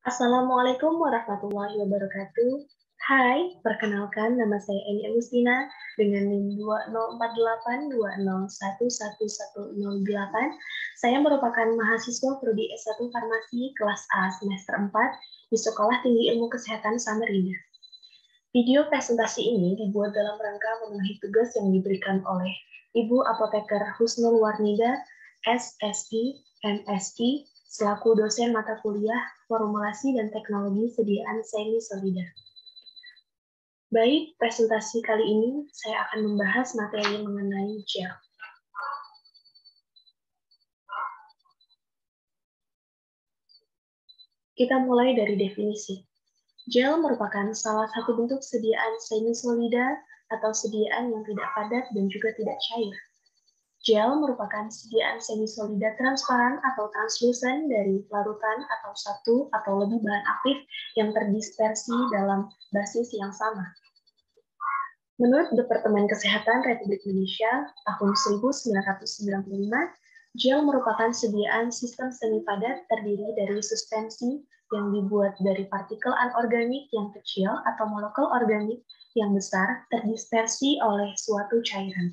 Assalamualaikum warahmatullahi wabarakatuh. Hai, perkenalkan nama saya Eni Agustina dengan NIM 204820111108. Saya merupakan mahasiswa prodi S1 Farmasi kelas A semester 4 di Sekolah Tinggi Ilmu Kesehatan Samarinda. Video presentasi ini dibuat dalam rangka memenuhi tugas yang diberikan oleh Ibu Apoteker Husnul Warnida, SSI, MSI, selaku dosen mata kuliah Formulasi dan Teknologi Sediaan Semi Solida. Baik, presentasi kali ini saya akan membahas materi mengenai gel. Kita mulai dari definisi. Gel merupakan salah satu bentuk sediaan semi-solida atau sediaan yang tidak padat dan juga tidak cair. Gel merupakan sediaan semi-solida transparan atau translucent dari larutan atau satu atau lebih bahan aktif yang terdispersi dalam basis yang sama. Menurut Departemen Kesehatan Republik Indonesia tahun 1995, gel merupakan sediaan sistem semi padat terdiri dari suspensi yang dibuat dari partikel anorganik yang kecil atau molekul organik yang besar terdispersi oleh suatu cairan.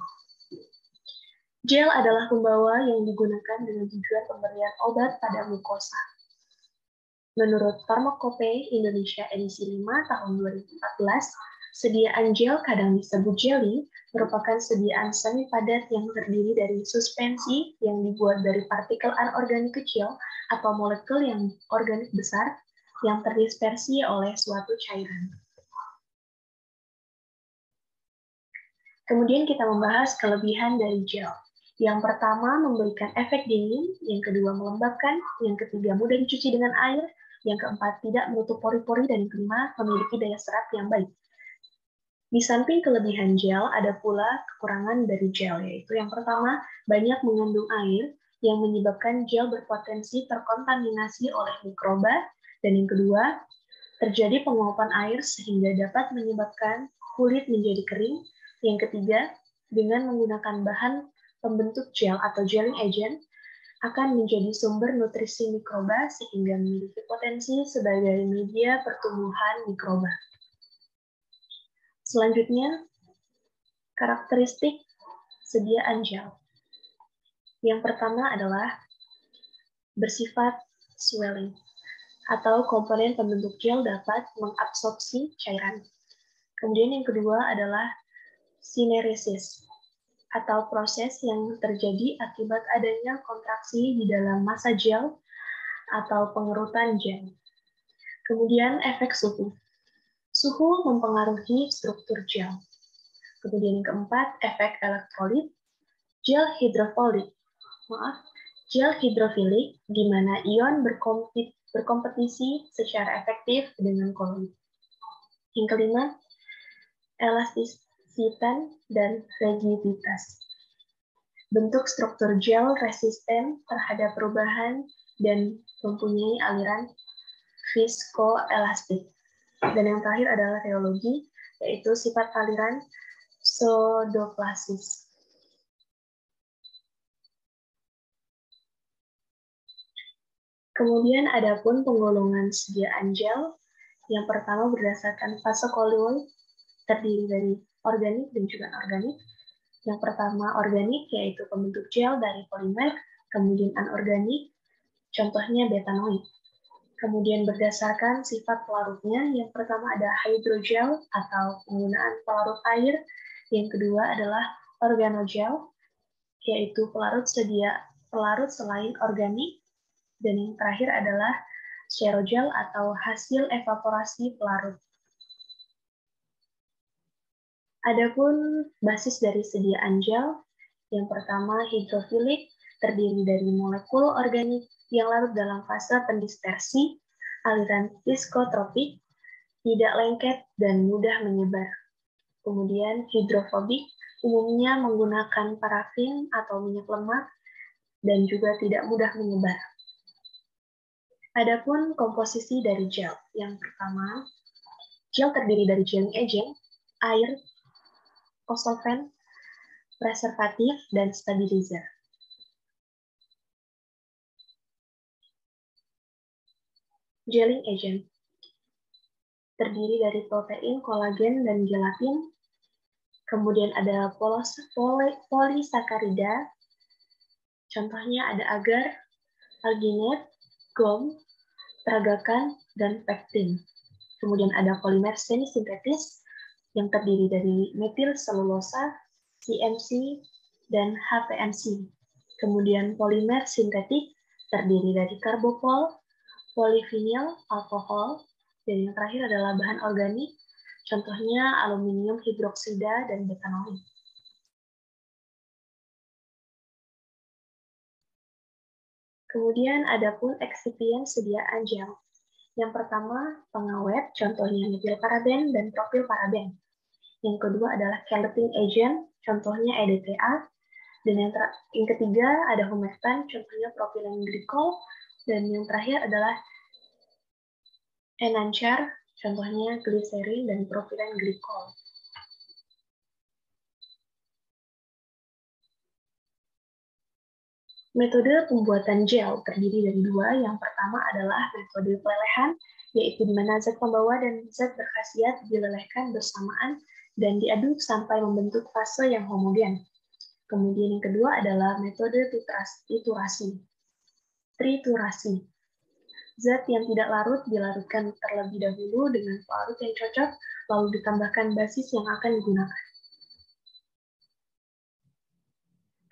Gel adalah pembawa yang digunakan dengan tujuan pemberian obat pada mukosa. Menurut Pharmacopeia Indonesia edisi 5 tahun 2014, sediaan gel kadang disebut jelly merupakan sediaan semi padat yang terdiri dari suspensi yang dibuat dari partikel anorganik kecil atau molekul yang organik besar yang terdispersi oleh suatu cairan. Kemudian kita membahas kelebihan dari gel. Yang pertama, memberikan efek dingin, yang kedua, melembabkan, yang ketiga, mudah dicuci dengan air, yang keempat, tidak menutup pori-pori, dan yang kelima, memiliki daya serap yang baik. Di samping kelebihan gel, ada pula kekurangan dari gel, yaitu yang pertama, banyak mengandung air, yang menyebabkan gel berpotensi terkontaminasi oleh mikroba, dan yang kedua, terjadi penguapan air sehingga dapat menyebabkan kulit menjadi kering. Yang ketiga, dengan menggunakan bahan pembentuk gel atau gelling agent, akan menjadi sumber nutrisi mikroba sehingga memiliki potensi sebagai media pertumbuhan mikroba. Selanjutnya, karakteristik sediaan gel. Yang pertama adalah bersifat swelling, atau komponen pembentuk gel dapat mengabsorpsi cairan. Kemudian yang kedua adalah sineresis, atau proses yang terjadi akibat adanya kontraksi di dalam massa gel atau pengerutan gel. Kemudian efek suhu. Suhu mempengaruhi struktur gel. Kemudian yang keempat, efek elektrolit. Gel hidrofilik, di mana ion berkompetisi secara efektif dengan koloid. Yang kelima, elastisitas dan rigiditas. Bentuk struktur gel resisten terhadap perubahan dan mempunyai aliran viskoelastik. Dan yang terakhir adalah rheologi, yaitu sifat aliran pseudoplasis. Kemudian ada pun penggolongan sediaan gel. Yang pertama berdasarkan fase kolloid, terdiri dari organik dan juga anorganik. Yang pertama organik, yaitu pembentuk gel dari polimer, kemudian anorganik, contohnya betanoid. Kemudian berdasarkan sifat pelarutnya, yang pertama ada hydrogel atau penggunaan pelarut air, yang kedua adalah organogel, yaitu pelarut selain organik, dan yang terakhir adalah aerogel atau hasil evaporasi pelarut. Adapun basis dari sediaan gel, yang pertama hidrofilik, terdiri dari molekul organik yang larut dalam fase pendispersi, aliran viskotropik, tidak lengket, dan mudah menyebar. Kemudian hidrofobik, umumnya menggunakan parafin atau minyak lemak, dan juga tidak mudah menyebar. Adapun komposisi dari gel, yang pertama, gel terdiri dari gelling agent, air, solvent, preservatif, dan stabilizer. Gelling agent terdiri dari protein, kolagen, dan gelatin. Kemudian ada polisakarida, contohnya ada agar, alginate, gum, peragakan, dan pektin. Kemudian ada polimer semi-sintetis yang terdiri dari metil selulosa, CMC, dan HPMC. Kemudian polimer sintetik terdiri dari karbopol, polivinyl, alkohol, dan yang terakhir adalah bahan organik, contohnya aluminium hidroksida dan betanoid. Kemudian ada pun eksipien sediaan gel. Yang pertama, pengawet, contohnya metilparaben dan propilparaben. Yang kedua adalah chelating agent, contohnya EDTA. Dan yang ketiga ada humectant, contohnya propylene glycol. Dan yang terakhir adalah enhancer, contohnya glycerin dan propylene glycol. Metode pembuatan gel terdiri dari dua. Yang pertama adalah metode pelelehan, yaitu di mana zat pembawa dan zat berkhasiat dilelehkan bersamaan dan diaduk sampai membentuk fase yang homogen. Kemudian yang kedua adalah metode triturasi. Zat yang tidak larut dilarutkan terlebih dahulu dengan pelarut yang cocok, lalu ditambahkan basis yang akan digunakan.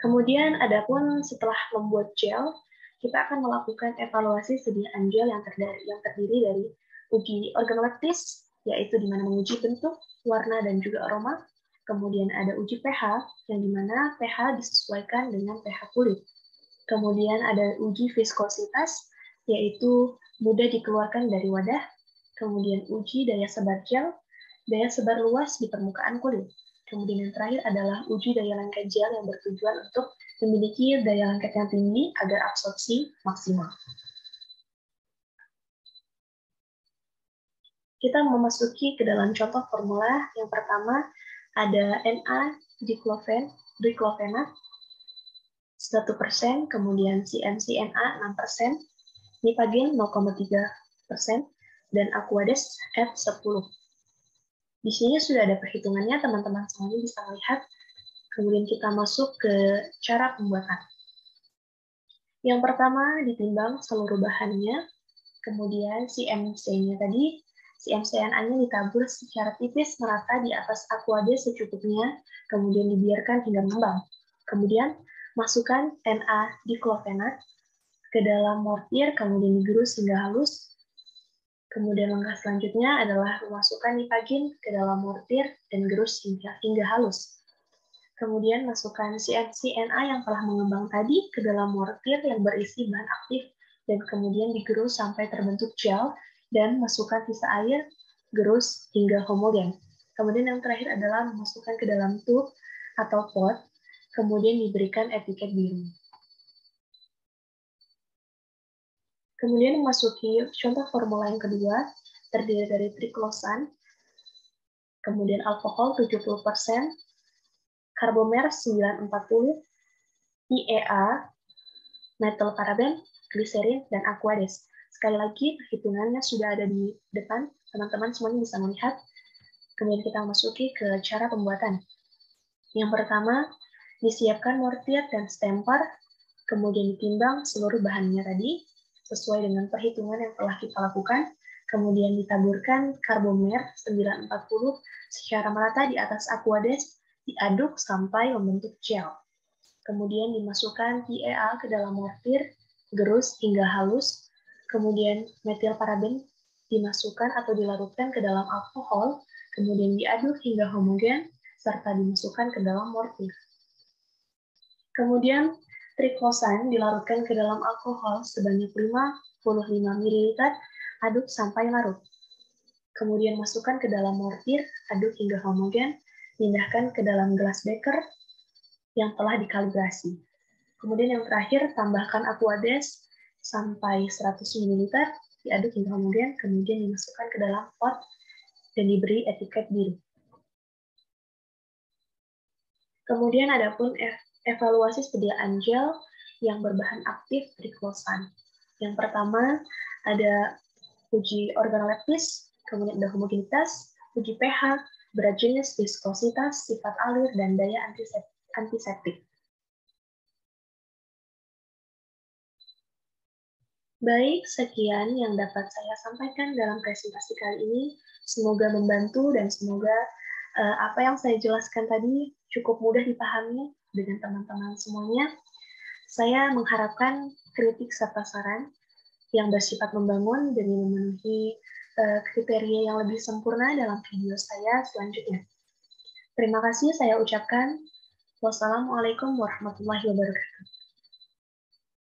Kemudian, adapun setelah membuat gel, kita akan melakukan evaluasi sediaan gel yang terdiri dari uji organoleptis, yaitu di mana menguji bentuk, warna, dan juga aroma. Kemudian ada uji pH, yang di mana pH disesuaikan dengan pH kulit. Kemudian ada uji viskositas, yaitu mudah dikeluarkan dari wadah. Kemudian uji daya sebar gel, daya sebar luas di permukaan kulit. Kemudian yang terakhir adalah uji daya lengket gel yang bertujuan untuk memiliki daya lengket yang tinggi agar absorpsi maksimal. Kita memasuki ke dalam contoh formula. Yang pertama ada Na-diclofenac 1%, kemudian CMCNA 6%, Nipagin 0,3%, dan Aquades F10. Di sini sudah ada perhitungannya, teman-teman semuanya bisa melihat. Kemudian kita masuk ke cara pembuatan. Yang pertama, ditimbang seluruh bahannya. Kemudian CMC-nya tadi, CMCNA-nya ditabur secara tipis merata di atas Aquades secukupnya, kemudian dibiarkan hingga mengembang. Kemudian, masukkan Na-diclofenac ke dalam mortir, kemudian digerus hingga halus. Kemudian langkah selanjutnya adalah memasukkan nipagin ke dalam mortir dan gerus hingga halus. Kemudian masukkan CMCNA yang telah mengembang tadi ke dalam mortir yang berisi bahan aktif dan kemudian digerus sampai terbentuk gel dan masukkan sisa air, gerus hingga homogen. Kemudian yang terakhir adalah memasukkan ke dalam tub atau pot, kemudian diberikan etiket biru. Kemudian memasuki contoh formula yang kedua, terdiri dari triklosan, kemudian alkohol 70%, karbomer 940, IEA, metilparaben, gliserin, dan Aquades. Sekali lagi, perhitungannya sudah ada di depan, teman-teman semuanya bisa melihat. Kemudian kita masuki ke cara pembuatan. Yang pertama, disiapkan mortir dan stemper, kemudian ditimbang seluruh bahannya tadi, sesuai dengan perhitungan yang telah kita lakukan, kemudian ditaburkan karbomer 940 secara merata di atas Aquades, diaduk sampai membentuk gel. Kemudian dimasukkan PEA ke dalam mortir, gerus hingga halus, kemudian metilparaben dimasukkan atau dilarutkan ke dalam alkohol, kemudian diaduk hingga homogen, serta dimasukkan ke dalam mortir. Kemudian triklosan dilarutkan ke dalam alkohol sebanyak 55 ml, aduk sampai larut. Kemudian masukkan ke dalam mortir, aduk hingga homogen, pindahkan ke dalam gelas beker yang telah dikalibrasi. Kemudian yang terakhir, tambahkan Aquades sampai 100 ml, diaduk hingga homogen, kemudian dimasukkan ke dalam pot dan diberi etiket biru. Kemudian ada pun evaluasi sediaan gel yang berbahan aktif triklosan. Yang pertama ada uji organoleptis, kemudian ada homogenitas, uji pH, berat jenis, viskositas, sifat alir, dan daya antiseptik. Baik, sekian yang dapat saya sampaikan dalam presentasi kali ini. Semoga membantu dan semoga apa yang saya jelaskan tadi cukup mudah dipahami dengan teman-teman semuanya. Saya mengharapkan kritik serta saran yang bersifat membangun demi memenuhi kriteria yang lebih sempurna dalam video saya selanjutnya. Terima kasih saya ucapkan. Wassalamualaikum warahmatullahi wabarakatuh.